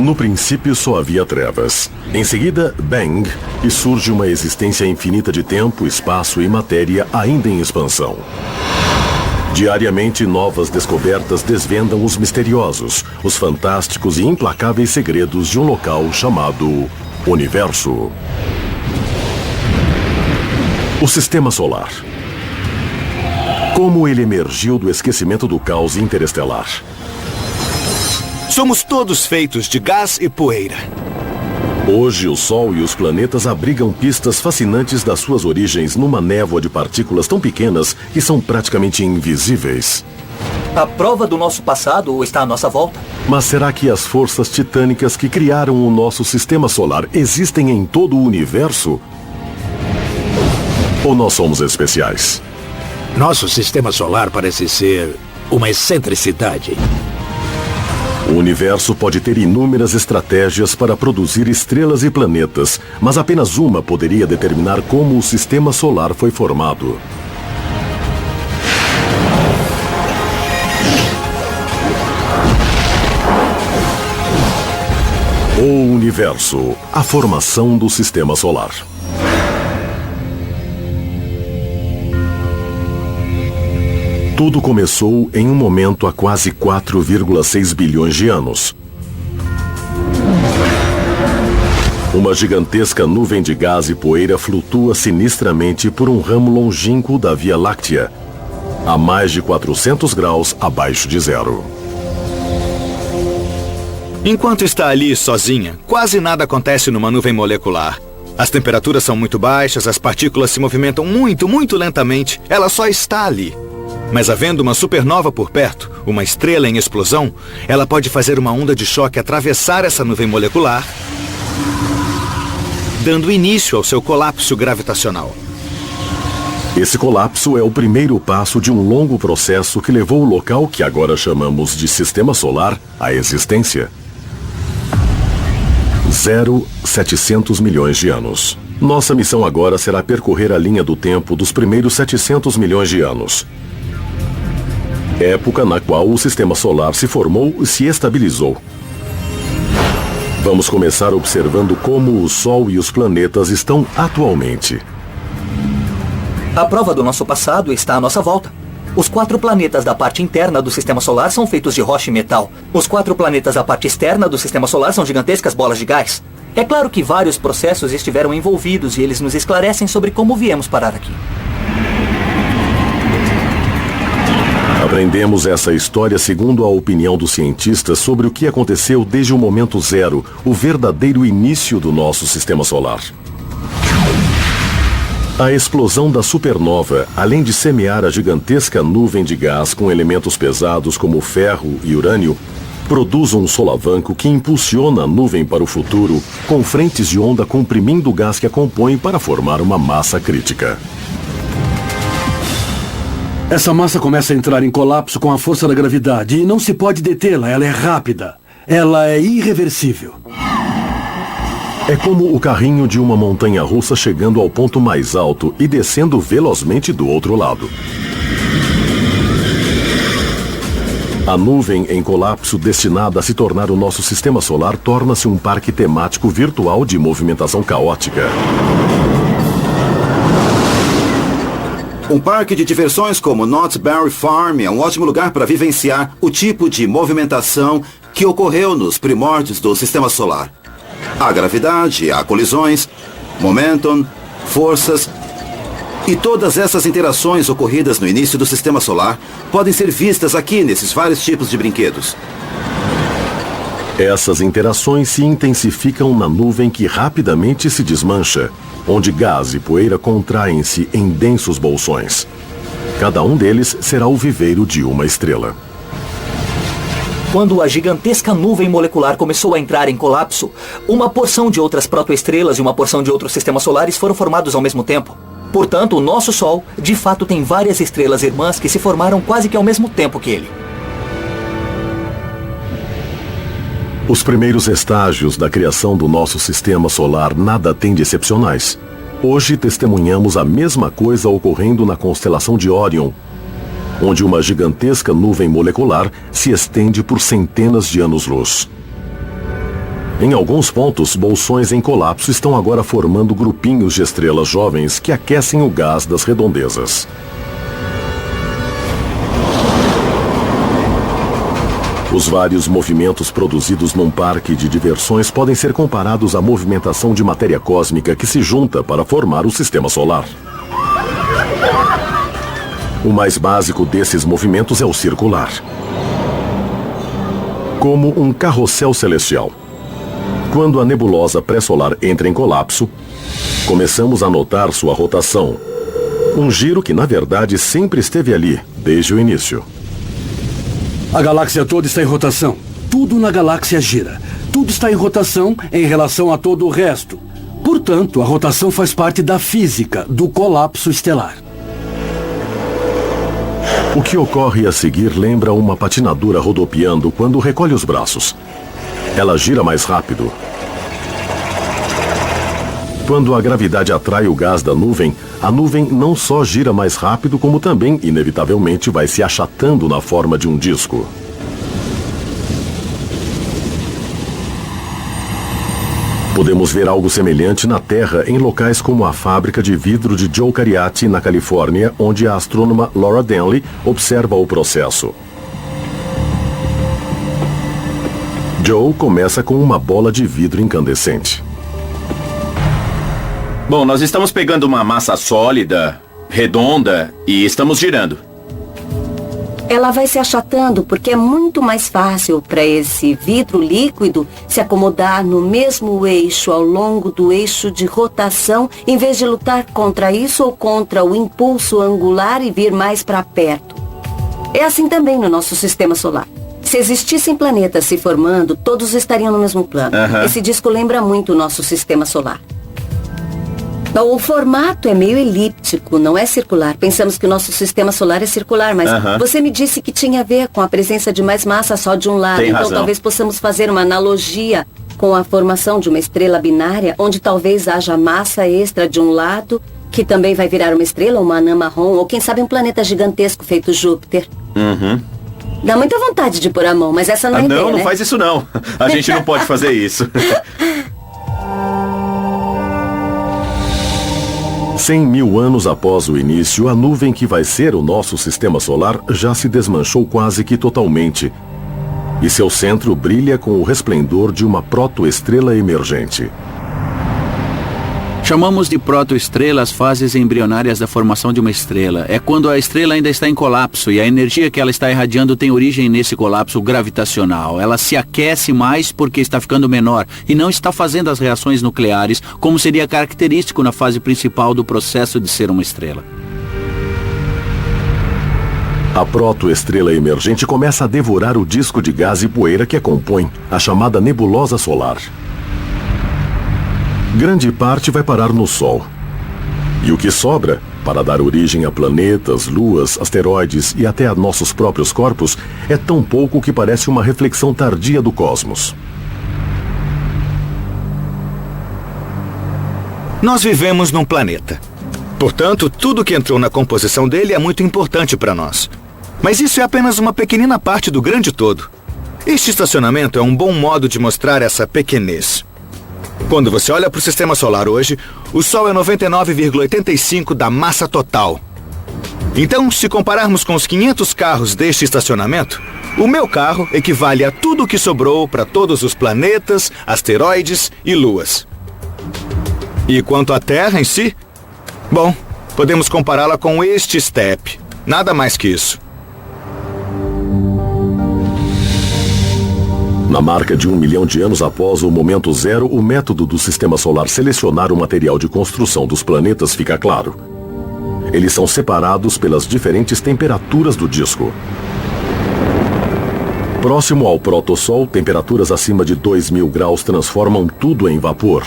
No princípio só havia trevas. Em seguida, Bang, e surge uma existência infinita de tempo, espaço e matéria ainda em expansão. Diariamente, novas descobertas desvendam os misteriosos, os fantásticos e implacáveis segredos de um local chamado Universo. O Sistema Solar. Como ele emergiu do esquecimento do caos interestelar. Somos todos feitos de gás e poeira. Hoje, o Sol e os planetas abrigam pistas fascinantes das suas origens numa névoa de partículas tão pequenas que são praticamente invisíveis. A prova do nosso passado está à nossa volta. Mas será que as forças titânicas que criaram o nosso sistema solar existem em todo o universo? Ou nós somos especiais? Nosso sistema solar parece ser uma excentricidade. O universo pode ter inúmeras estratégias para produzir estrelas e planetas, mas apenas uma poderia determinar como o sistema solar foi formado. O universo, a formação do sistema solar. Tudo começou em um momento há quase 4,6 bilhões de anos. Uma gigantesca nuvem de gás e poeira flutua sinistramente por um ramo longínquo da Via Láctea, a mais de 400 graus abaixo de zero. Enquanto está ali sozinha, quase nada acontece numa nuvem molecular. As temperaturas são muito baixas, as partículas se movimentam muito, muito lentamente. Ela só está ali. Mas havendo uma supernova por perto, uma estrela em explosão, ela pode fazer uma onda de choque atravessar essa nuvem molecular, dando início ao seu colapso gravitacional. Esse colapso é o primeiro passo de um longo processo que levou o local que agora chamamos de Sistema Solar à existência. 700 milhões de anos. Nossa missão agora será percorrer a linha do tempo dos primeiros 700 milhões de anos. Época na qual o Sistema Solar se formou e se estabilizou. Vamos começar observando como o Sol e os planetas estão atualmente. A prova do nosso passado está à nossa volta. Os 4 planetas da parte interna do Sistema Solar são feitos de rocha e metal. Os 4 planetas da parte externa do Sistema Solar são gigantescas bolas de gás. É claro que vários processos estiveram envolvidos e eles nos esclarecem sobre como viemos parar aqui. Aprendemos essa história segundo a opinião dos cientistas sobre o que aconteceu desde o momento zero, o verdadeiro início do nosso Sistema Solar. A explosão da supernova, além de semear a gigantesca nuvem de gás com elementos pesados como ferro e urânio, produz um solavanco que impulsiona a nuvem para o futuro, com frentes de onda comprimindo o gás que a compõe para formar uma massa crítica. Essa massa começa a entrar em colapso com a força da gravidade e não se pode detê-la, ela é rápida. Ela é irreversível. É como o carrinho de uma montanha-russa chegando ao ponto mais alto e descendo velozmente do outro lado. A nuvem em colapso destinada a se tornar o nosso sistema solar torna-se um parque temático virtual de movimentação caótica. Um parque de diversões como Knott's Berry Farm é um ótimo lugar para vivenciar o tipo de movimentação que ocorreu nos primórdios do sistema solar. Há gravidade, há colisões, momentum, forças, e todas essas interações ocorridas no início do sistema solar podem ser vistas aqui nesses vários tipos de brinquedos. Essas interações se intensificam na nuvem que rapidamente se desmancha, onde gás e poeira contraem-se em densos bolsões. Cada um deles será o viveiro de uma estrela. Quando a gigantesca nuvem molecular começou a entrar em colapso, uma porção de outras protoestrelas e uma porção de outros sistemas solares foram formados ao mesmo tempo. Portanto, o nosso Sol, de fato, tem várias estrelas irmãs que se formaram quase que ao mesmo tempo que ele. Os primeiros estágios da criação do nosso sistema solar nada têm de excepcionais. Hoje testemunhamos a mesma coisa ocorrendo na constelação de Órion, onde uma gigantesca nuvem molecular se estende por centenas de anos-luz. Em alguns pontos, bolsões em colapso estão agora formando grupinhos de estrelas jovens que aquecem o gás das redondezas. Os vários movimentos produzidos num parque de diversões podem ser comparados à movimentação de matéria cósmica que se junta para formar o sistema solar. O mais básico desses movimentos é o circular. Como um carrossel celestial. Quando a nebulosa pré-solar entra em colapso, começamos a notar sua rotação. Um giro que, na verdade, sempre esteve ali, desde o início. A galáxia toda está em rotação. Tudo na galáxia gira. Tudo está em rotação em relação a todo o resto. Portanto, a rotação faz parte da física do colapso estelar. O que ocorre a seguir lembra uma patinadora rodopiando quando recolhe os braços. Ela gira mais rápido. Quando a gravidade atrai o gás da nuvem, a nuvem não só gira mais rápido, como também, inevitavelmente, vai se achatando na forma de um disco. Podemos ver algo semelhante na Terra em locais como a fábrica de vidro de Joe Cariati, na Califórnia, onde a astrônoma Laura Denley observa o processo. Joe começa com uma bola de vidro incandescente. Bom, nós estamos pegando uma massa sólida, redonda, e estamos girando. Ela vai se achatando porque é muito mais fácil para esse vidro líquido se acomodar no mesmo eixo ao longo do eixo de rotação, em vez de lutar contra isso ou contra o impulso angular e vir mais para perto. É assim também no nosso sistema solar. Se existissem planetas se formando, todos estariam no mesmo plano. Esse disco lembra muito o nosso sistema solar. O formato é meio elíptico, não é circular. Pensamos que o nosso sistema solar é circular, mas você me disse que tinha a ver com a presença de mais massa só de um lado. Tem então razão. Talvez possamos fazer uma analogia com a formação de uma estrela binária, onde talvez haja massa extra de um lado, que também vai virar uma estrela, uma anã marrom, ou quem sabe um planeta gigantesco feito Júpiter. Dá muita vontade de pôr a mão, mas essa não é a ideia, Não, não né? faz isso não. A gente não pode fazer isso. 100 mil anos após o início, a nuvem que vai ser o nosso sistema solar já se desmanchou quase que totalmente. E seu centro brilha com o resplendor de uma protoestrela emergente. Chamamos de protoestrela as fases embrionárias da formação de uma estrela. É quando a estrela ainda está em colapso e a energia que ela está irradiando tem origem nesse colapso gravitacional. Ela se aquece mais porque está ficando menor e não está fazendo as reações nucleares, como seria característico na fase principal do processo de ser uma estrela. A protoestrela emergente começa a devorar o disco de gás e poeira que a compõe, a chamada nebulosa solar. Grande parte vai parar no Sol. E o que sobra, para dar origem a planetas, luas, asteroides e até a nossos próprios corpos, é tão pouco que parece uma reflexão tardia do cosmos. Nós vivemos num planeta. Portanto, tudo que entrou na composição dele é muito importante para nós. Mas isso é apenas uma pequenina parte do grande todo. Este estacionamento é um bom modo de mostrar essa pequenez. Quando você olha para o sistema solar hoje, o Sol é 99,85% da massa total. Então, se compararmos com os 500 carros deste estacionamento, o meu carro equivale a tudo o que sobrou para todos os planetas, asteroides e luas. E quanto à Terra em si, bom, podemos compará-la com este step. Nada mais que isso. Na marca de 1 milhão de anos após o momento zero, o método do sistema solar selecionar o material de construção dos planetas fica claro. Eles são separados pelas diferentes temperaturas do disco. Próximo ao protossol, temperaturas acima de 2.000 graus transformam tudo em vapor.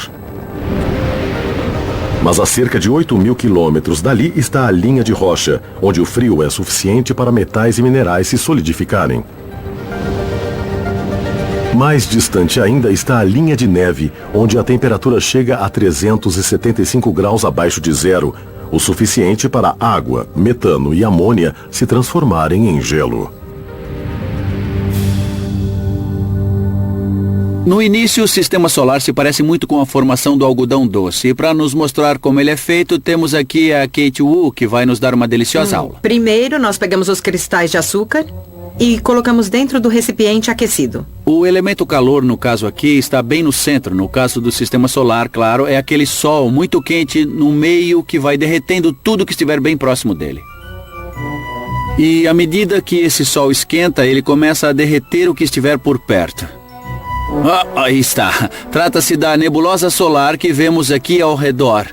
Mas a cerca de 8.000 quilômetros dali está a linha de rocha, onde o frio é suficiente para metais e minerais se solidificarem. Mais distante ainda está a linha de neve, onde a temperatura chega a 375 graus abaixo de zero, o suficiente para água, metano e amônia se transformarem em gelo. No início, o sistema solar se parece muito com a formação do algodão doce. E para nos mostrar como ele é feito, temos aqui a Kate Wu, que vai nos dar uma deliciosa aula. Primeiro, nós pegamos os cristais de açúcar e colocamos dentro do recipiente aquecido. O elemento calor, no caso aqui, está bem no centro. No caso do sistema solar, claro, é aquele sol muito quente no meio que vai derretendo tudo que estiver bem próximo dele. E à medida que esse sol esquenta, ele começa a derreter o que estiver por perto. Aí está. Trata-se da nebulosa solar que vemos aqui ao redor.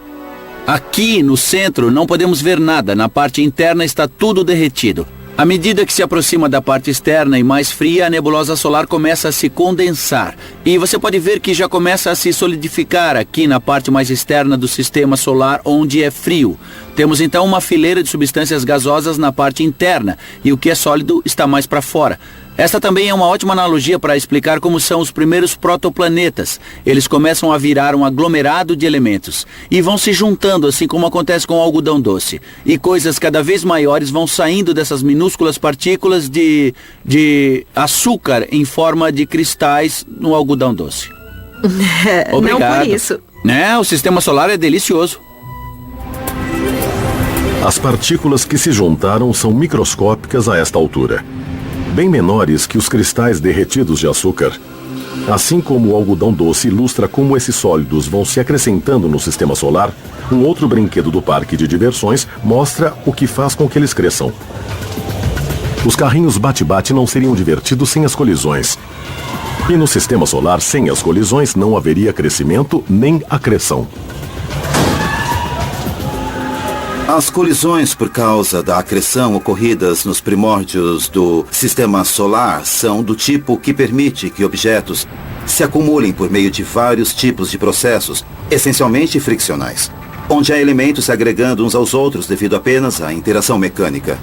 Aqui no centro não podemos ver nada. Na parte interna está tudo derretido. À medida que se aproxima da parte externa e mais fria, a nebulosa solar começa a se condensar. E você pode ver que já começa a se solidificar aqui na parte mais externa do sistema solar, onde é frio. Temos então uma fileira de substâncias gasosas na parte interna, e o que é sólido está mais para fora. Esta também é uma ótima analogia para explicar como são os primeiros protoplanetas. Eles começam a virar um aglomerado de elementos e vão se juntando, assim como acontece com o algodão doce. E coisas cada vez maiores vão saindo dessas minúsculas partículas de açúcar em forma de cristais no algodão doce. Obrigado. Não por isso. O sistema solar é delicioso. As partículas que se juntaram são microscópicas a esta altura, bem menores que os cristais derretidos de açúcar. Assim como o algodão doce ilustra como esses sólidos vão se acrescentando no sistema solar, um outro brinquedo do parque de diversões mostra o que faz com que eles cresçam. Os carrinhos bate-bate não seriam divertidos sem as colisões. E no sistema solar, sem as colisões, não haveria crescimento nem acreção. As colisões por causa da acreção ocorridas nos primórdios do sistema solar são do tipo que permite que objetos se acumulem por meio de vários tipos de processos, essencialmente friccionais, onde há elementos se agregando uns aos outros devido apenas à interação mecânica.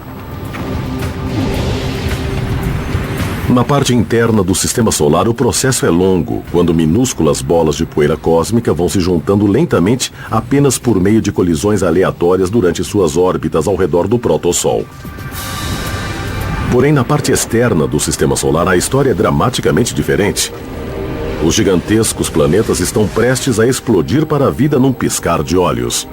Na parte interna do sistema solar, o processo é longo, quando minúsculas bolas de poeira cósmica vão se juntando lentamente apenas por meio de colisões aleatórias durante suas órbitas ao redor do protossol. Porém, na parte externa do sistema solar, a história é dramaticamente diferente. Os gigantescos planetas estão prestes a explodir para a vida num piscar de olhos.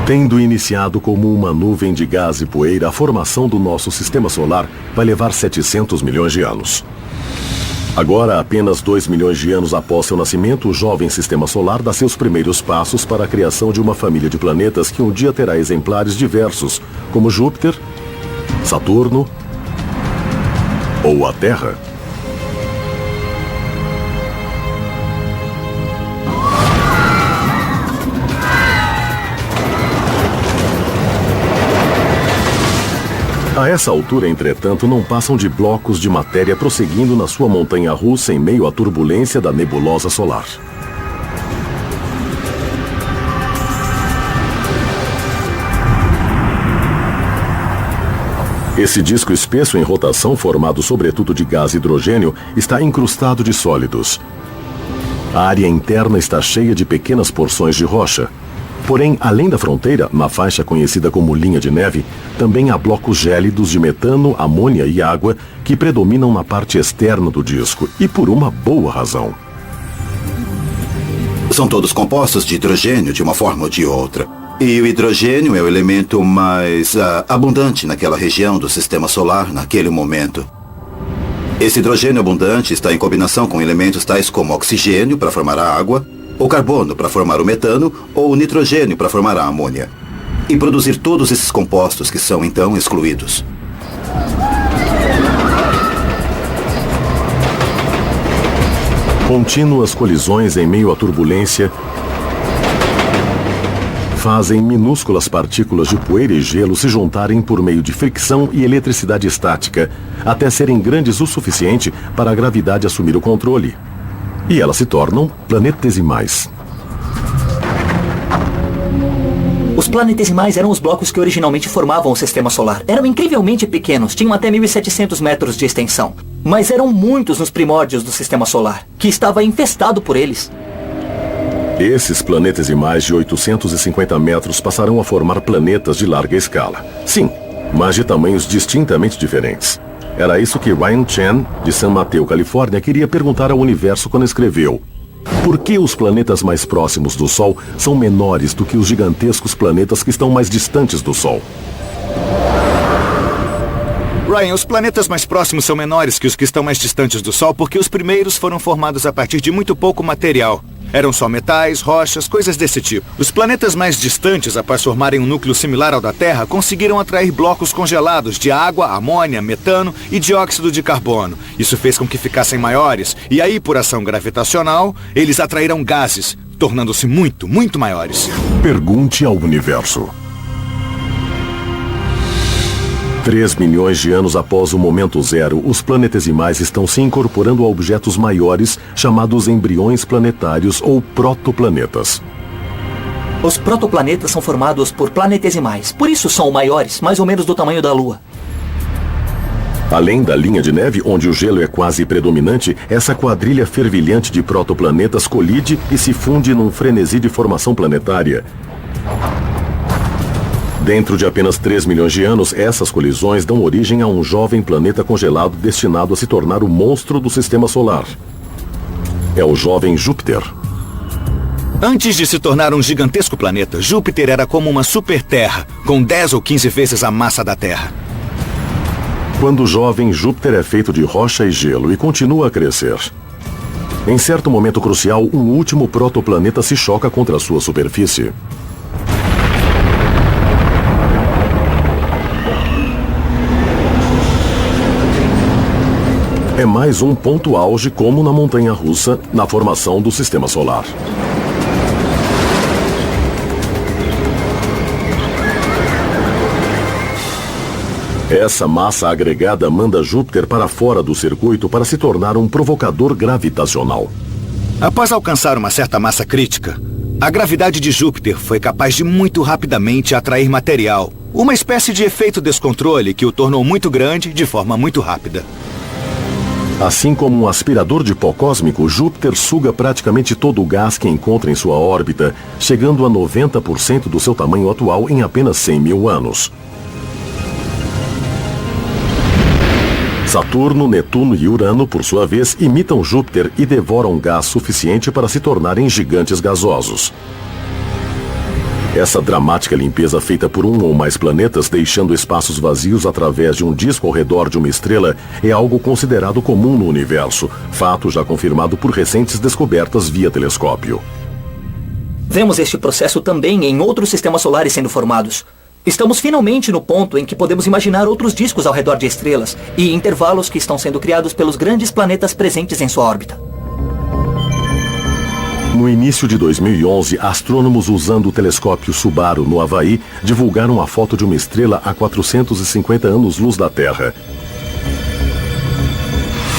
Tendo iniciado como uma nuvem de gás e poeira, a formação do nosso sistema solar vai levar 700 milhões de anos. Agora, apenas 2 milhões de anos após seu nascimento, o jovem sistema solar dá seus primeiros passos para a criação de uma família de planetas que um dia terá exemplares diversos, como Júpiter, Saturno ou a Terra. A essa altura, entretanto, não passam de blocos de matéria prosseguindo na sua montanha-russa em meio à turbulência da nebulosa solar. Esse disco espesso em rotação, formado sobretudo de gás e hidrogênio, está incrustado de sólidos. A área interna está cheia de pequenas porções de rocha. Porém, além da fronteira, na faixa conhecida como linha de neve, também há blocos gélidos de metano, amônia e água que predominam na parte externa do disco, e por uma boa razão. São todos compostos de hidrogênio de uma forma ou de outra. E o hidrogênio é o elemento mais abundante naquela região do sistema solar naquele momento. Esse hidrogênio abundante está em combinação com elementos tais como oxigênio para formar a água, o carbono para formar o metano ou o nitrogênio para formar a amônia. E produzir todos esses compostos que são então excluídos. Contínuas colisões em meio à turbulência fazem minúsculas partículas de poeira e gelo se juntarem por meio de fricção e eletricidade estática, até serem grandes o suficiente para a gravidade assumir o controle. E elas se tornam planetesimais. Os planetesimais eram os blocos que originalmente formavam o sistema solar. Eram incrivelmente pequenos, tinham até 1.700 metros de extensão. Mas eram muitos nos primórdios do sistema solar, que estava infestado por eles. Esses planetesimais de 850 metros passarão a formar planetas de larga escala. Sim, mas de tamanhos distintamente diferentes. Era isso que Ryan Chen, de San Mateo, Califórnia, queria perguntar ao universo quando escreveu: por que os planetas mais próximos do Sol são menores do que os gigantescos planetas que estão mais distantes do Sol? Ryan, os planetas mais próximos são menores que os que estão mais distantes do Sol porque os primeiros foram formados a partir de muito pouco material. Eram só metais, rochas, coisas desse tipo. Os planetas mais distantes, após formarem um núcleo similar ao da Terra, conseguiram atrair blocos congelados de água, amônia, metano e dióxido de carbono. Isso fez com que ficassem maiores, e aí, por ação gravitacional, eles atraíram gases, tornando-se muito, muito maiores. Pergunte ao universo. 3 milhões de anos após o momento zero, os planetesimais estão se incorporando a objetos maiores, chamados embriões planetários ou protoplanetas. Os protoplanetas são formados por planetesimais, por isso são maiores, mais ou menos do tamanho da Lua. Além da linha de neve, onde o gelo é quase predominante, essa quadrilha fervilhante de protoplanetas colide e se funde num frenesi de formação planetária. Dentro de apenas 3 milhões de anos, essas colisões dão origem a um jovem planeta congelado destinado a se tornar o monstro do Sistema Solar. É o jovem Júpiter. Antes de se tornar um gigantesco planeta, Júpiter era como uma super-terra, com 10 ou 15 vezes a massa da Terra. Quando jovem, Júpiter é feito de rocha e gelo e continua a crescer. Em certo momento crucial, um último protoplaneta se choca contra a sua superfície. É mais um ponto auge, como na montanha-russa, na formação do Sistema Solar. Essa massa agregada manda Júpiter para fora do circuito para se tornar um provocador gravitacional. Após alcançar uma certa massa crítica, a gravidade de Júpiter foi capaz de muito rapidamente atrair material, uma espécie de efeito descontrole que o tornou muito grande de forma muito rápida. Assim como um aspirador de pó cósmico, Júpiter suga praticamente todo o gás que encontra em sua órbita, chegando a 90% do seu tamanho atual em apenas 100 mil anos. Saturno, Netuno e Urano, por sua vez, imitam Júpiter e devoram gás suficiente para se tornarem gigantes gasosos. Essa dramática limpeza feita por um ou mais planetas, deixando espaços vazios através de um disco ao redor de uma estrela, é algo considerado comum no universo, fato já confirmado por recentes descobertas via telescópio. Vemos este processo também em outros sistemas solares sendo formados. Estamos finalmente no ponto em que podemos imaginar outros discos ao redor de estrelas e intervalos que estão sendo criados pelos grandes planetas presentes em sua órbita. No início de 2011, astrônomos usando o telescópio Subaru, no Havaí, divulgaram a foto de uma estrela a 450 anos-luz da Terra.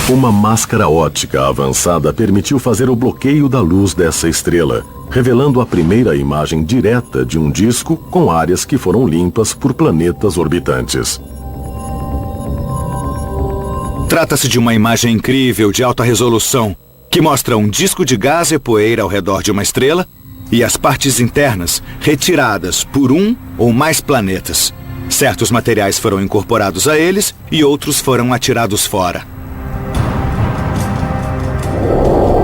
Uma máscara óptica avançada permitiu fazer o bloqueio da luz dessa estrela, revelando a primeira imagem direta de um disco com áreas que foram limpas por planetas orbitantes. Trata-se de uma imagem incrível de alta resolução, que mostra um disco de gás e poeira ao redor de uma estrela e as partes internas retiradas por um ou mais planetas. Certos materiais foram incorporados a eles e outros foram atirados fora.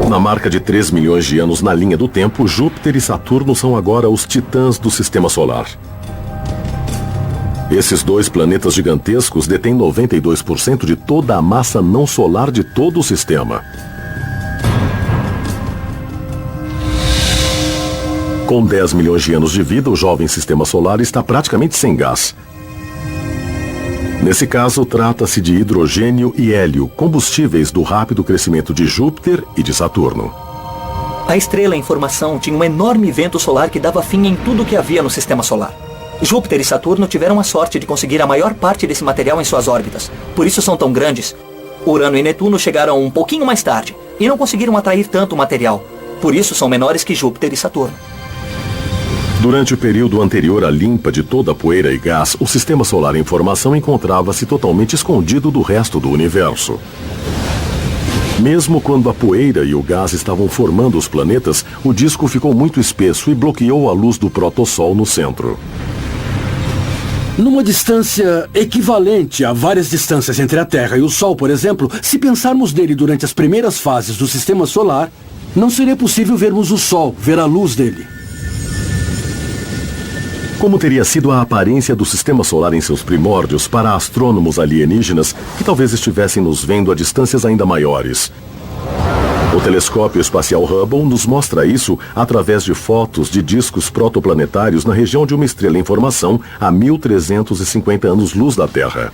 Na marca de 3 milhões de anos na linha do tempo, Júpiter e Saturno são agora os titãs do Sistema Solar. Esses dois planetas gigantescos detêm 92% de toda a massa não solar de todo o sistema. Com 10 milhões de anos de vida, o jovem Sistema Solar está praticamente sem gás. Nesse caso, trata-se de hidrogênio e hélio, combustíveis do rápido crescimento de Júpiter e de Saturno. A estrela em formação tinha um enorme vento solar que dava fim em tudo que havia no Sistema Solar. Júpiter e Saturno tiveram a sorte de conseguir a maior parte desse material em suas órbitas. Por isso são tão grandes. Urano e Netuno chegaram um pouquinho mais tarde e não conseguiram atrair tanto material. Por isso são menores que Júpiter e Saturno. Durante o período anterior à limpa de toda a poeira e gás, o Sistema Solar em formação encontrava-se totalmente escondido do resto do universo. Mesmo quando a poeira e o gás estavam formando os planetas, o disco ficou muito espesso e bloqueou a luz do protossol no centro. Numa distância equivalente a várias distâncias entre a Terra e o Sol, por exemplo, se pensarmos nele durante as primeiras fases do Sistema Solar, não seria possível vermos o Sol, ver a luz dele. Como teria sido a aparência do Sistema Solar em seus primórdios para astrônomos alienígenas que talvez estivessem nos vendo a distâncias ainda maiores? O telescópio espacial Hubble nos mostra isso através de fotos de discos protoplanetários na região de uma estrela em formação a 1.350 anos-luz da Terra.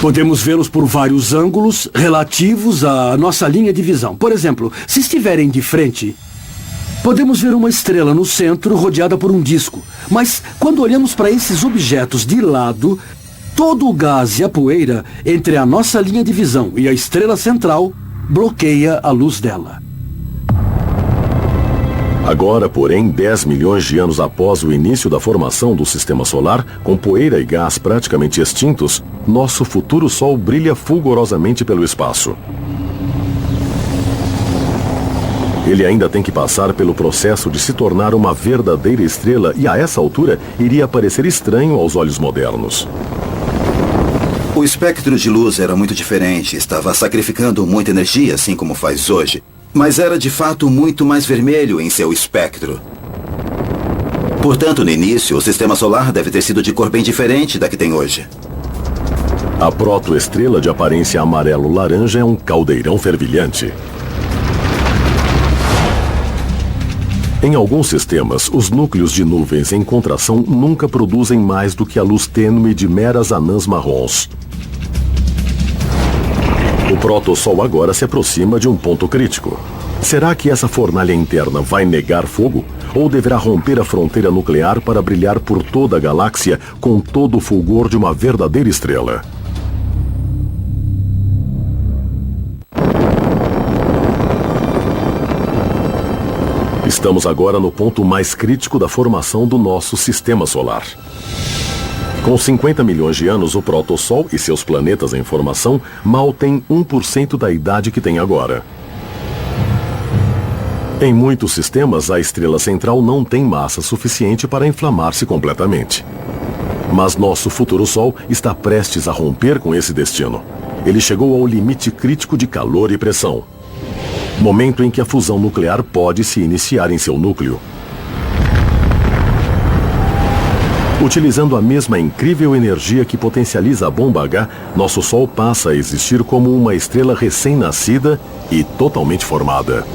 Podemos vê-los por vários ângulos relativos à nossa linha de visão. Por exemplo, se estiverem de frente, podemos ver uma estrela no centro rodeada por um disco. Mas quando olhamos para esses objetos de lado, todo o gás e a poeira entre a nossa linha de visão e a estrela central bloqueia a luz dela. Agora, porém, 10 milhões de anos após o início da formação do Sistema Solar, com poeira e gás praticamente extintos, nosso futuro Sol brilha fulgurosamente pelo espaço. Ele ainda tem que passar pelo processo de se tornar uma verdadeira estrela e, a essa altura, iria parecer estranho aos olhos modernos. O espectro de luz era muito diferente, estava sacrificando muita energia, assim como faz hoje. Mas era de fato muito mais vermelho em seu espectro. Portanto, no início, o Sistema Solar deve ter sido de cor bem diferente da que tem hoje. A protoestrela de aparência amarelo-laranja é um caldeirão fervilhante. Em alguns sistemas, os núcleos de nuvens em contração nunca produzem mais do que a luz tênue de meras anãs marrons. O protossol agora se aproxima de um ponto crítico. Será que essa fornalha interna vai negar fogo? Ou deverá romper a fronteira nuclear para brilhar por toda a galáxia com todo o fulgor de uma verdadeira estrela? Estamos agora no ponto mais crítico da formação do nosso Sistema Solar. Com 50 milhões de anos, o protossol e seus planetas em formação mal têm 1% da idade que tem agora. Em muitos sistemas, a estrela central não tem massa suficiente para inflamar-se completamente. Mas nosso futuro Sol está prestes a romper com esse destino. Ele chegou ao limite crítico de calor e pressão. Momento em que a fusão nuclear pode se iniciar em seu núcleo. Utilizando a mesma incrível energia que potencializa a bomba H, nosso Sol passa a existir como uma estrela recém-nascida e totalmente formada.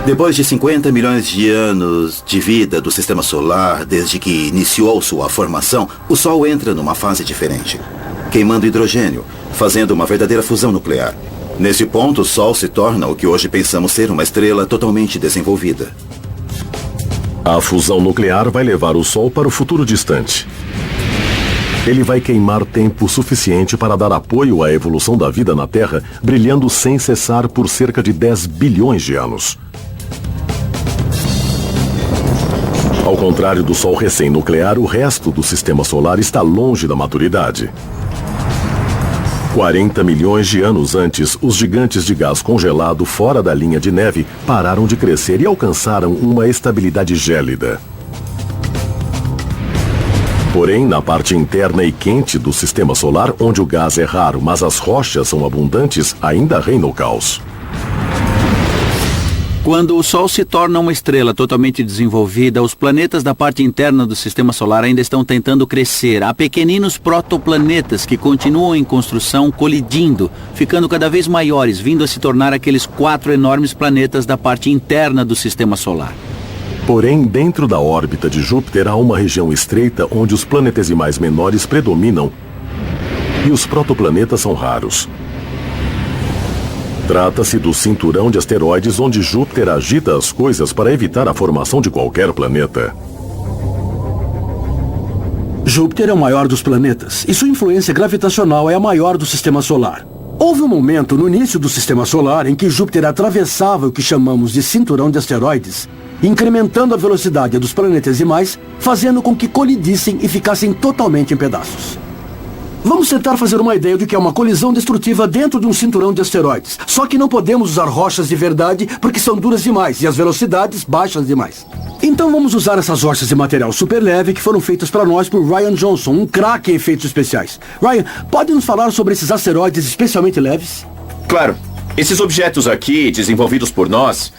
Depois de 50 milhões de anos de vida do Sistema Solar, desde que iniciou sua formação, o Sol entra numa fase diferente, queimando hidrogênio, fazendo uma verdadeira fusão nuclear. Nesse ponto, o Sol se torna o que hoje pensamos ser uma estrela totalmente desenvolvida. A fusão nuclear vai levar o Sol para o futuro distante. Ele vai queimar tempo suficiente para dar apoio à evolução da vida na Terra, brilhando sem cessar por cerca de 10 bilhões de anos. Ao contrário do Sol recém-nuclear, o resto do Sistema Solar está longe da maturidade. 40 milhões de anos antes, os gigantes de gás congelado fora da linha de neve pararam de crescer e alcançaram uma estabilidade gélida. Porém, na parte interna e quente do Sistema Solar, onde o gás é raro, mas as rochas são abundantes, ainda reina o caos. Quando o Sol se torna uma estrela totalmente desenvolvida, os planetas da parte interna do Sistema Solar ainda estão tentando crescer. Há pequeninos protoplanetas que continuam em construção, colidindo, ficando cada vez maiores, vindo a se tornar aqueles 4 enormes planetas da parte interna do Sistema Solar. Porém, dentro da órbita de Júpiter há uma região estreita onde os planetesimais menores predominam e os protoplanetas são raros. Trata-se do cinturão de asteroides onde Júpiter agita as coisas para evitar a formação de qualquer planeta. Júpiter é o maior dos planetas e sua influência gravitacional é a maior do Sistema Solar. Houve um momento no início do Sistema Solar em que Júpiter atravessava o que chamamos de cinturão de asteroides, incrementando a velocidade dos planetesimais, fazendo com que colidissem e ficassem totalmente em pedaços. Vamos tentar fazer uma ideia do que é uma colisão destrutiva dentro de um cinturão de asteroides. Só que não podemos usar rochas de verdade porque são duras demais e as velocidades baixas demais. Então vamos usar essas rochas de material super leve que foram feitas para nós por Ryan Johnson, um craque em efeitos especiais. Ryan, pode nos falar sobre esses asteroides especialmente leves? Claro. Esses objetos aqui, desenvolvidos por nós,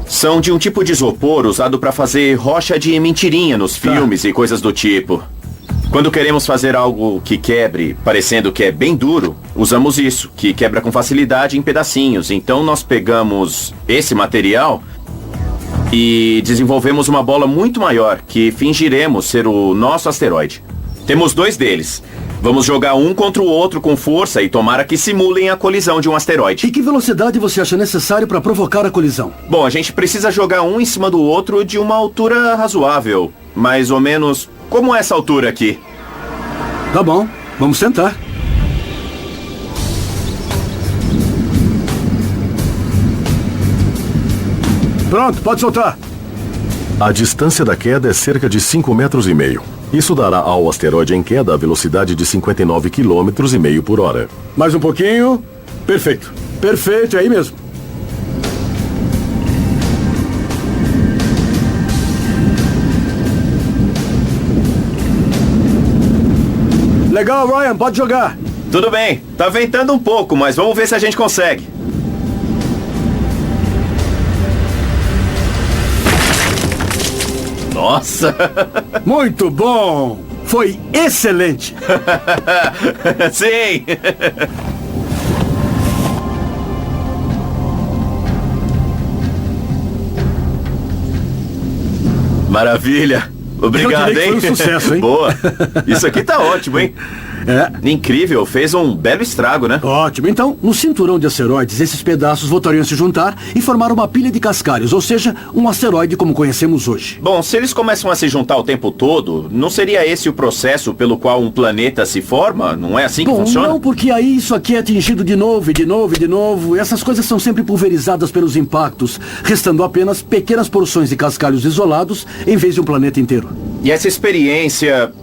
são de um tipo de isopor usado para fazer rocha de mentirinha nos filmes e coisas do tipo. Quando queremos fazer algo que quebre, parecendo que é bem duro, usamos isso, que quebra com facilidade em pedacinhos. Então nós pegamos esse material e desenvolvemos uma bola muito maior, que fingiremos ser o nosso asteroide. Temos 2 deles. Vamos jogar um contra o outro com força e tomara que simulem a colisão de um asteroide. E que velocidade você acha necessário para provocar a colisão? Bom, a gente precisa jogar um em cima do outro de uma altura razoável. Mais ou menos como essa altura aqui. Tá bom, vamos tentar. Pronto, pode soltar. A distância da queda é cerca de 5,5 metros. Isso dará ao asteroide em queda a velocidade de 59,5 km por hora. Mais um pouquinho. Perfeito. Perfeito, é aí mesmo. Legal, Ryan, pode jogar. Tudo bem, tá ventando um pouco, mas vamos ver se a gente consegue. Nossa! Muito bom! Foi excelente! Sim! Maravilha! Obrigado, hein? Foi um sucesso, hein? Boa! Isso aqui tá ótimo, hein? Incrível, fez um belo estrago, né? Ótimo. Então, no cinturão de asteroides, esses pedaços voltariam a se juntar e formar uma pilha de cascalhos, ou seja, um asteroide como conhecemos hoje. Bom, se eles começam a se juntar o tempo todo, não seria esse o processo pelo qual um planeta se forma? Não é assim que funciona? Não, porque aí isso aqui é atingido de novo, e de novo, e de novo. Essas coisas são sempre pulverizadas pelos impactos, restando apenas pequenas porções de cascalhos isolados em vez de um planeta inteiro. E essa experiência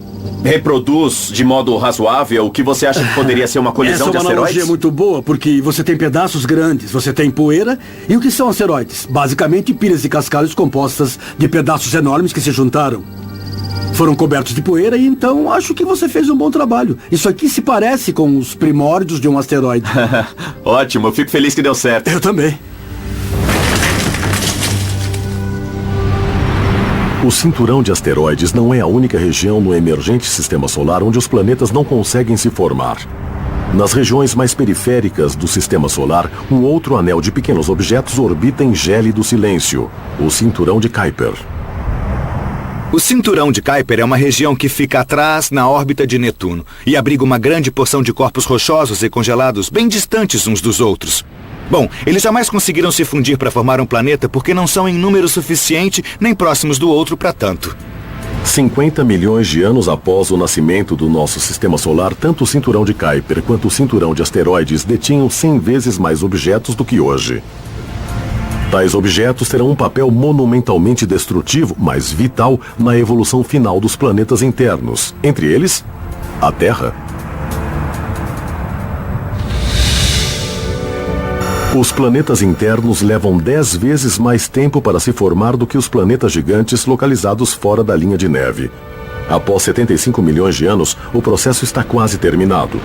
reproduz de modo razoável o que você acha que poderia ser uma colisão de asteroides? Essa é uma analogia muito boa, porque você tem pedaços grandes, você tem poeira, e o que são asteroides? Basicamente pilhas de cascalhos compostas de pedaços enormes que se juntaram. Foram cobertos de poeira e então acho que você fez um bom trabalho. Isso aqui se parece com os primórdios de um asteroide. Ótimo, eu fico feliz que deu certo. Eu também. O cinturão de asteroides não é a única região no emergente sistema solar onde os planetas não conseguem se formar. Nas regiões mais periféricas do sistema solar, um outro anel de pequenos objetos orbita em gélido silêncio, o cinturão de Kuiper. O cinturão de Kuiper é uma região que fica atrás na órbita de Netuno e abriga uma grande porção de corpos rochosos e congelados bem distantes uns dos outros. Bom, eles jamais conseguiram se fundir para formar um planeta porque não são em número suficiente nem próximos do outro para tanto. 50 milhões de anos após o nascimento do nosso sistema solar, tanto o cinturão de Kuiper quanto o cinturão de asteroides detinham 100 vezes mais objetos do que hoje. Tais objetos terão um papel monumentalmente destrutivo, mas vital na evolução final dos planetas internos, entre eles, a Terra. Os planetas internos levam 10 vezes mais tempo para se formar do que os planetas gigantes localizados fora da linha de neve. Após 75 milhões de anos, o processo está quase terminado.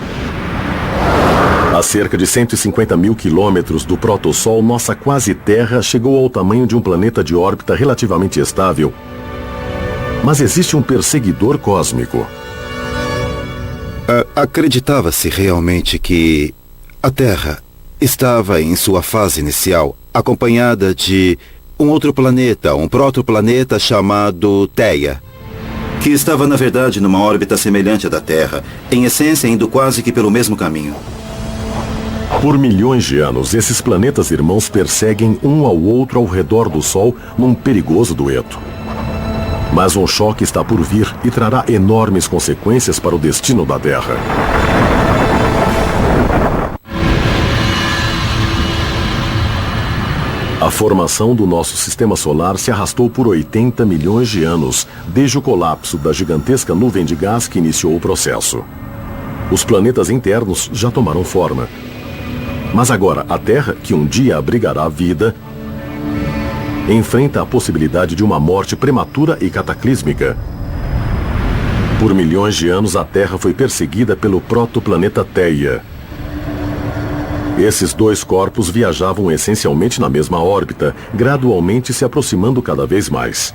A cerca de 150 mil quilômetros do protossol, nossa quase Terra chegou ao tamanho de um planeta de órbita relativamente estável. Mas existe um perseguidor cósmico. Acreditava-se realmente que a Terra estava em sua fase inicial, acompanhada de um outro planeta, um protoplaneta chamado Theia, que estava, na verdade, numa órbita semelhante à da Terra, em essência indo quase que pelo mesmo caminho. Por milhões de anos, esses planetas irmãos perseguem um ao outro ao redor do Sol num perigoso dueto. Mas um choque está por vir e trará enormes consequências para o destino da Terra. A formação do nosso sistema solar se arrastou por 80 milhões de anos, desde o colapso da gigantesca nuvem de gás que iniciou o processo. Os planetas internos já tomaram forma. Mas agora, a Terra, que um dia abrigará a vida, enfrenta a possibilidade de uma morte prematura e cataclísmica. Por milhões de anos, a Terra foi perseguida pelo protoplaneta Theia. Esses dois corpos viajavam essencialmente na mesma órbita, gradualmente se aproximando cada vez mais.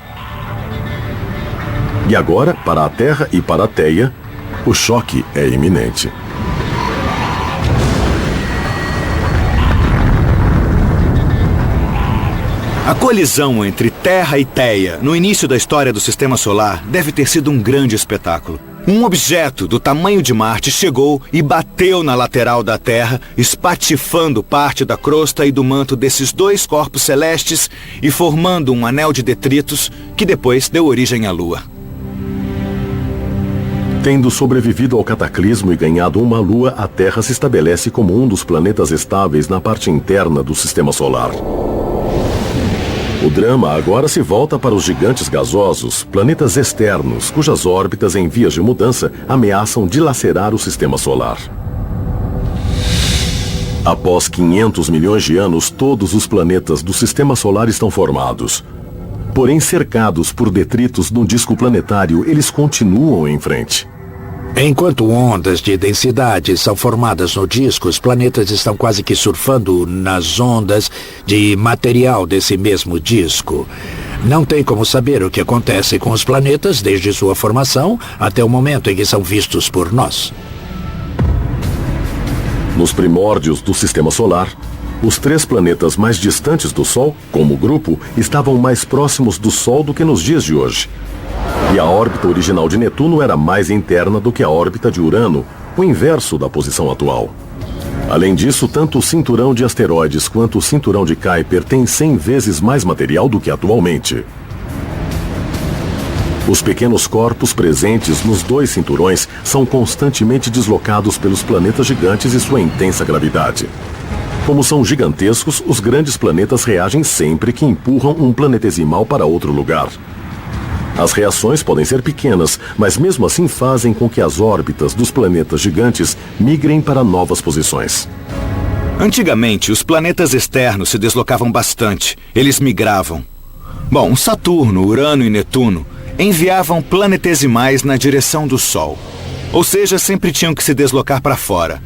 E agora, para a Terra e para a Theia, o choque é iminente. A colisão entre Terra e Theia, no início da história do Sistema Solar, deve ter sido um grande espetáculo. Um objeto do tamanho de Marte chegou e bateu na lateral da Terra, espatifando parte da crosta e do manto desses dois corpos celestes e formando um anel de detritos que depois deu origem à Lua. Tendo sobrevivido ao cataclismo e ganhado uma lua, a Terra se estabelece como um dos planetas estáveis na parte interna do Sistema Solar. O drama agora se volta para os gigantes gasosos, planetas externos, cujas órbitas em vias de mudança ameaçam dilacerar o Sistema Solar. Após 500 milhões de anos, todos os planetas do Sistema Solar estão formados. Porém, cercados por detritos no disco planetário, eles continuam em frente. Enquanto ondas de densidade são formadas no disco, os planetas estão quase que surfando nas ondas de material desse mesmo disco. Não tem como saber o que acontece com os planetas desde sua formação até o momento em que são vistos por nós. Nos primórdios do Sistema Solar, os 3 planetas mais distantes do Sol, como grupo, estavam mais próximos do Sol do que nos dias de hoje. E a órbita original de Netuno era mais interna do que a órbita de Urano, o inverso da posição atual. Além disso, tanto o cinturão de asteroides quanto o cinturão de Kuiper têm 100 vezes mais material do que atualmente. Os pequenos corpos presentes nos 2 cinturões são constantemente deslocados pelos planetas gigantes e sua intensa gravidade. Como são gigantescos, os grandes planetas reagem sempre que empurram um planetesimal para outro lugar. As reações podem ser pequenas, mas mesmo assim fazem com que as órbitas dos planetas gigantes migrem para novas posições. Antigamente, os planetas externos se deslocavam bastante. Eles migravam. Bom, Saturno, Urano e Netuno enviavam planetesimais na direção do Sol. Ou seja, sempre tinham que se deslocar para fora.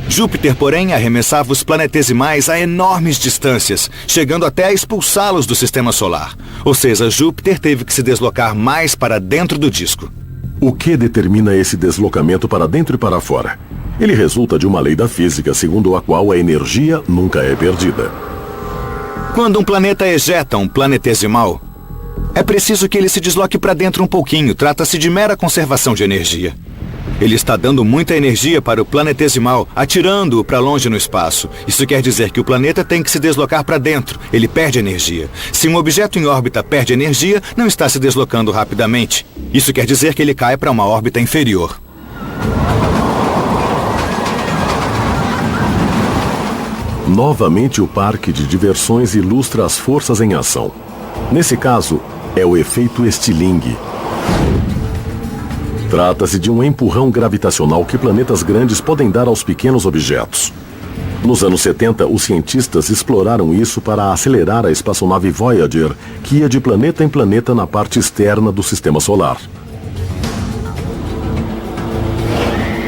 Júpiter, porém, arremessava os planetesimais a enormes distâncias, chegando até a expulsá-los do Sistema Solar. Ou seja, Júpiter teve que se deslocar mais para dentro do disco. O que determina esse deslocamento para dentro e para fora? Ele resulta de uma lei da física, segundo a qual a energia nunca é perdida. Quando um planeta ejeta um planetesimal, é preciso que ele se desloque para dentro um pouquinho. Trata-se de mera conservação de energia. Ele está dando muita energia para o planetesimal, atirando-o para longe no espaço. Isso quer dizer que o planeta tem que se deslocar para dentro. Ele perde energia. Se um objeto em órbita perde energia, não está se deslocando rapidamente. Isso quer dizer que ele cai para uma órbita inferior. Novamente, o parque de diversões ilustra as forças em ação. Nesse caso, é o efeito Stirling. Trata-se de um empurrão gravitacional que planetas grandes podem dar aos pequenos objetos. Nos anos 70, os cientistas exploraram isso para acelerar a espaçonave Voyager, que ia de planeta em planeta na parte externa do Sistema Solar.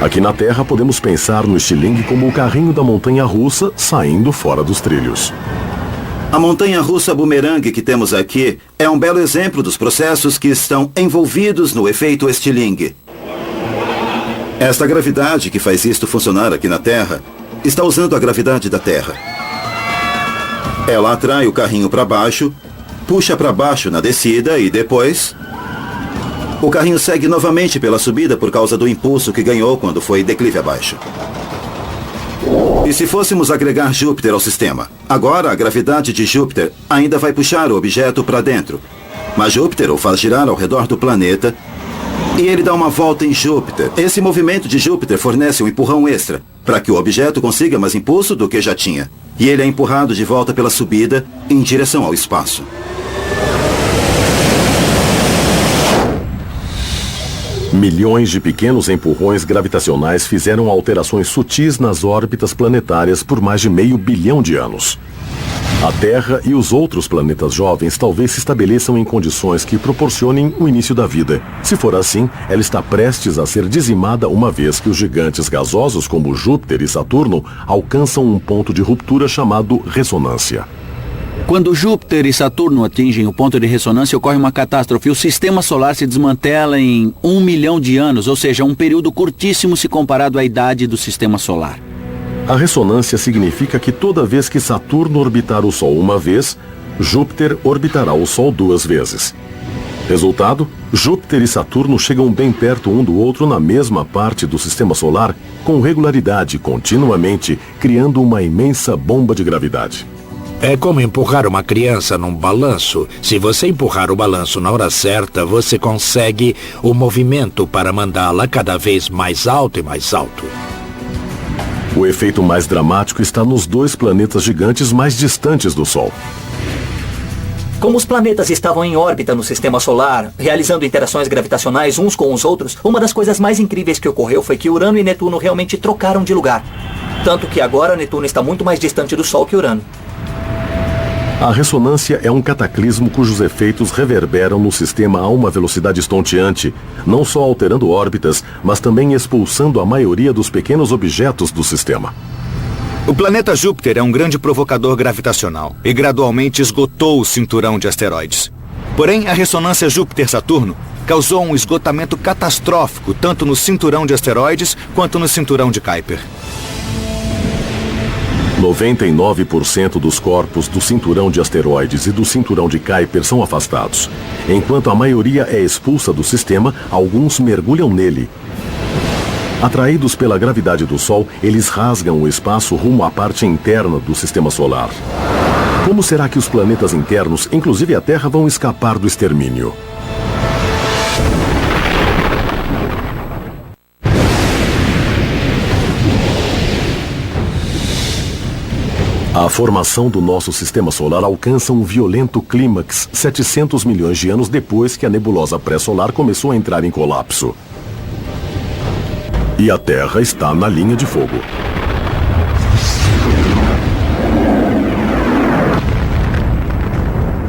Aqui na Terra, podemos pensar no Stirling como o carrinho da montanha-russa saindo fora dos trilhos. A montanha-russa bumerangue que temos aqui é um belo exemplo dos processos que estão envolvidos no efeito Stirling. Esta gravidade que faz isto funcionar aqui na Terra está usando a gravidade da Terra. Ela atrai o carrinho para baixo, puxa para baixo na descida e depois o carrinho segue novamente pela subida por causa do impulso que ganhou quando foi declive abaixo. E se fôssemos agregar Júpiter ao sistema? Agora a gravidade de Júpiter ainda vai puxar o objeto para dentro. Mas Júpiter o faz girar ao redor do planeta e ele dá uma volta em Júpiter. Esse movimento de Júpiter fornece um empurrão extra para que o objeto consiga mais impulso do que já tinha. E ele é empurrado de volta pela subida em direção ao espaço. Milhões de pequenos empurrões gravitacionais fizeram alterações sutis nas órbitas planetárias por mais de 500 bilhão de anos. A Terra e os outros planetas jovens talvez se estabeleçam em condições que proporcionem o início da vida. Se for assim, ela está prestes a ser dizimada uma vez que os gigantes gasosos como Júpiter e Saturno alcançam um ponto de ruptura chamado ressonância. Quando Júpiter e Saturno atingem o ponto de ressonância, ocorre uma catástrofe. O sistema solar se desmantela em 1 milhão de anos, ou seja, um período curtíssimo se comparado à idade do sistema solar. A ressonância significa que toda vez que Saturno orbitar o Sol uma vez, Júpiter orbitará o Sol 2 vezes. Resultado, Júpiter e Saturno chegam bem perto um do outro na mesma parte do sistema solar, com regularidade, continuamente, criando uma imensa bomba de gravidade. É como empurrar uma criança num balanço. Se você empurrar o balanço na hora certa, você consegue o movimento para mandá-la cada vez mais alto e mais alto. O efeito mais dramático está nos 2 planetas gigantes mais distantes do Sol. Como os planetas estavam em órbita no sistema solar, realizando interações gravitacionais uns com os outros, uma das coisas mais incríveis que ocorreu foi que Urano e Netuno realmente trocaram de lugar. Tanto que agora Netuno está muito mais distante do Sol que Urano. A ressonância é um cataclismo cujos efeitos reverberam no sistema a uma velocidade estonteante, não só alterando órbitas, mas também expulsando a maioria dos pequenos objetos do sistema. O planeta Júpiter é um grande provocador gravitacional e gradualmente esgotou o cinturão de asteroides. Porém, a ressonância Júpiter-Saturno causou um esgotamento catastrófico tanto no cinturão de asteroides quanto no cinturão de Kuiper. 99% dos corpos do cinturão de asteroides e do cinturão de Kuiper são afastados. Enquanto a maioria é expulsa do sistema, alguns mergulham nele. Atraídos pela gravidade do Sol, eles rasgam o espaço rumo à parte interna do sistema solar. Como será que os planetas internos, inclusive a Terra, vão escapar do extermínio? A formação do nosso sistema solar alcança um violento clímax 700 milhões de anos depois que a nebulosa pré-solar começou a entrar em colapso. E a Terra está na linha de fogo.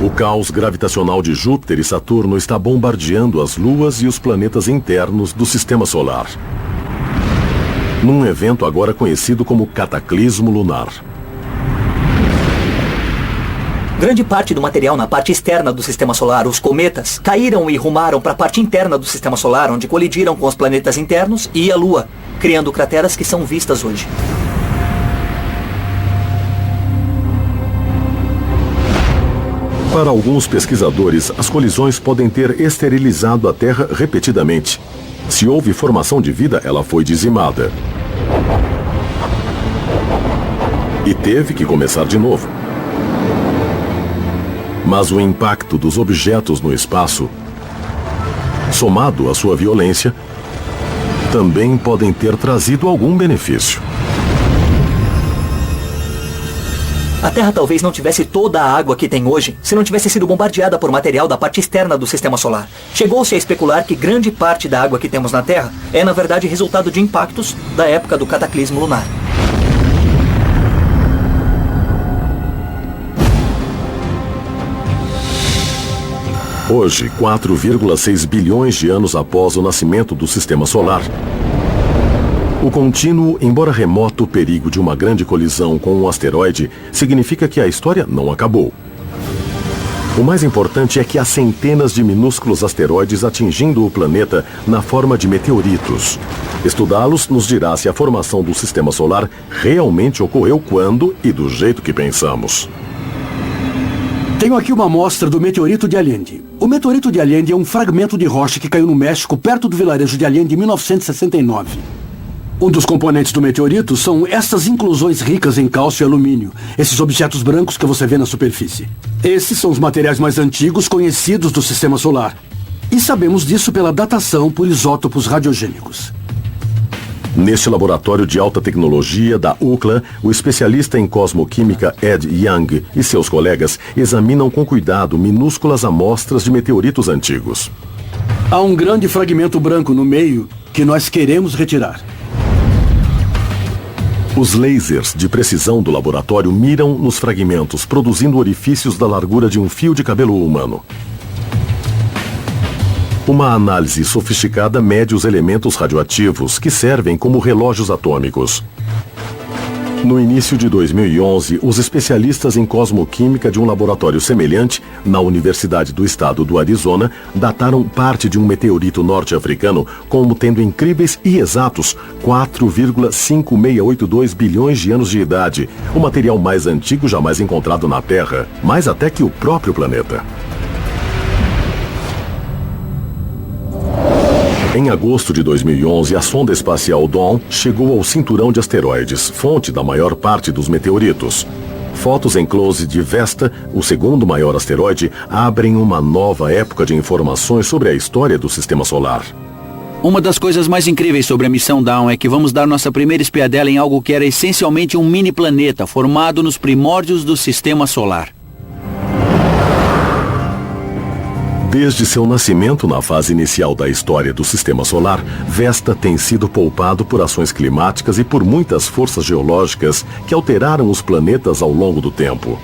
O caos gravitacional de Júpiter e Saturno está bombardeando as luas e os planetas internos do sistema solar. Num evento agora conhecido como cataclismo lunar. Grande parte do material na parte externa do sistema solar, os cometas, caíram e rumaram para a parte interna do sistema solar, onde colidiram com os planetas internos e a Lua, criando crateras que são vistas hoje. Para alguns pesquisadores, as colisões podem ter esterilizado a Terra repetidamente. Se houve formação de vida, ela foi dizimada. E teve que começar de novo. Mas o impacto dos objetos no espaço, somado à sua violência, também podem ter trazido algum benefício. A Terra talvez não tivesse toda a água que tem hoje se não tivesse sido bombardeada por material da parte externa do sistema solar. Chegou-se a especular que grande parte da água que temos na Terra é, na verdade, resultado de impactos da época do cataclismo lunar. Hoje, 4,6 bilhões de anos após o nascimento do sistema solar, o contínuo, embora remoto, perigo de uma grande colisão com um asteroide significa que a história não acabou. O mais importante é que há centenas de minúsculos asteroides atingindo o planeta na forma de meteoritos. Estudá-los nos dirá se a formação do sistema solar realmente ocorreu quando e do jeito que pensamos. Tenho aqui uma amostra do meteorito de Allende. O meteorito de Allende é um fragmento de rocha que caiu no México, perto do vilarejo de Allende, em 1969. Um dos componentes do meteorito são estas inclusões ricas em cálcio e alumínio, esses objetos brancos que você vê na superfície. Esses são os materiais mais antigos conhecidos do sistema solar. E sabemos disso pela datação por isótopos radiogênicos. Neste laboratório de alta tecnologia da UCLA, o especialista em cosmoquímica Ed Young e seus colegas examinam com cuidado minúsculas amostras de meteoritos antigos. Há um grande fragmento branco no meio que nós queremos retirar. Os lasers de precisão do laboratório miram nos fragmentos, produzindo orifícios da largura de um fio de cabelo humano. Uma análise sofisticada mede os elementos radioativos que servem como relógios atômicos. No início de 2011, os especialistas em cosmoquímica de um laboratório semelhante, na Universidade do Estado do Arizona, dataram parte de um meteorito norte-africano como tendo incríveis e exatos 4,5682 bilhões de anos de idade, o material mais antigo jamais encontrado na Terra, mais até que o próprio planeta. Em agosto de 2011, a sonda espacial Dawn chegou ao cinturão de asteroides, fonte da maior parte dos meteoritos. Fotos em close de Vesta, o segundo maior asteroide, abrem uma nova época de informações sobre a história do Sistema Solar. Uma das coisas mais incríveis sobre a missão Dawn é que vamos dar nossa primeira espiadela em algo que era essencialmente um mini planeta formado nos primórdios do Sistema Solar. Desde seu nascimento na fase inicial da história do Sistema Solar, Vesta tem sido poupado por ações climáticas e por muitas forças geológicas que alteraram os planetas ao longo do tempo.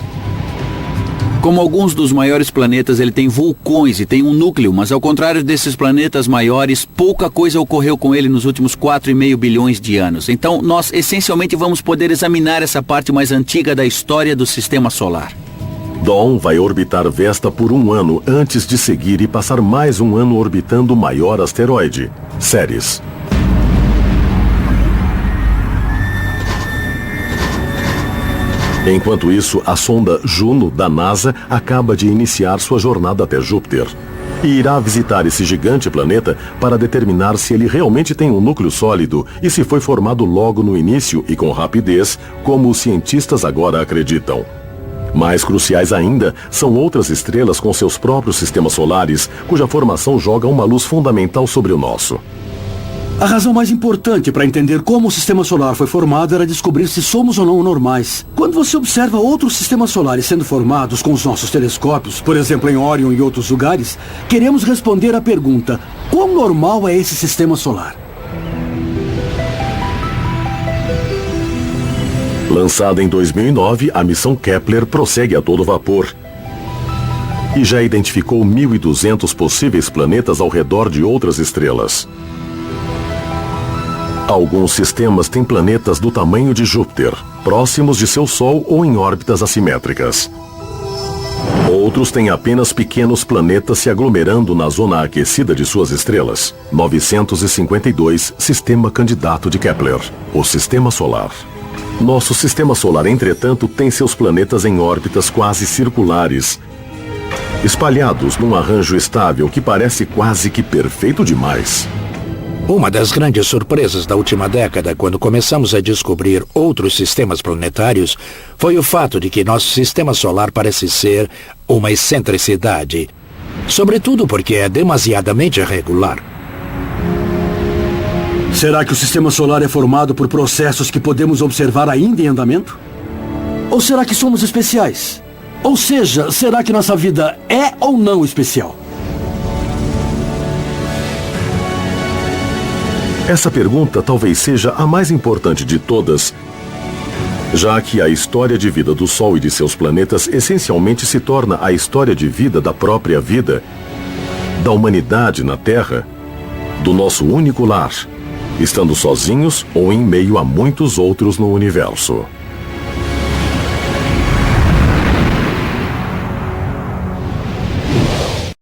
Como alguns dos maiores planetas, ele tem vulcões e tem um núcleo, mas ao contrário desses planetas maiores, pouca coisa ocorreu com ele nos últimos 4,5 bilhões de anos. Então, nós essencialmente vamos poder examinar essa parte mais antiga da história do Sistema Solar. Dawn vai orbitar Vesta por 1 ano antes de seguir e passar mais 1 ano orbitando o maior asteroide, Ceres. Enquanto isso, a sonda Juno, da NASA, acaba de iniciar sua jornada até Júpiter. E irá visitar esse gigante planeta para determinar se ele realmente tem um núcleo sólido e se foi formado logo no início e com rapidez, como os cientistas agora acreditam. Mais cruciais ainda são outras estrelas com seus próprios sistemas solares, cuja formação joga uma luz fundamental sobre o nosso. A razão mais importante para entender como o Sistema Solar foi formado era descobrir se somos ou não normais. Quando você observa outros sistemas solares sendo formados com os nossos telescópios, por exemplo em Órion e outros lugares, queremos responder à pergunta: quão normal é esse sistema solar? Lançada em 2009, a missão Kepler prossegue a todo vapor e já identificou 1.200 possíveis planetas ao redor de outras estrelas. Alguns sistemas têm planetas do tamanho de Júpiter, próximos de seu Sol ou em órbitas assimétricas. Outros têm apenas pequenos planetas se aglomerando na zona aquecida de suas estrelas. 952, sistema candidato de Kepler, o Sistema Solar. Nosso Sistema Solar, entretanto, tem seus planetas em órbitas quase circulares, espalhados num arranjo estável que parece quase que perfeito demais. Uma das grandes surpresas da última década, quando começamos a descobrir outros sistemas planetários, foi o fato de que nosso Sistema Solar parece ser uma excentricidade, sobretudo porque é demasiadamente regular. Será que o Sistema Solar é formado por processos que podemos observar ainda em andamento? Ou será que somos especiais? Ou seja, será que nossa vida é ou não especial? Essa pergunta talvez seja a mais importante de todas, já que a história de vida do Sol e de seus planetas essencialmente se torna a história de vida da própria vida, da humanidade na Terra, do nosso único lar, estando sozinhos ou em meio a muitos outros no universo.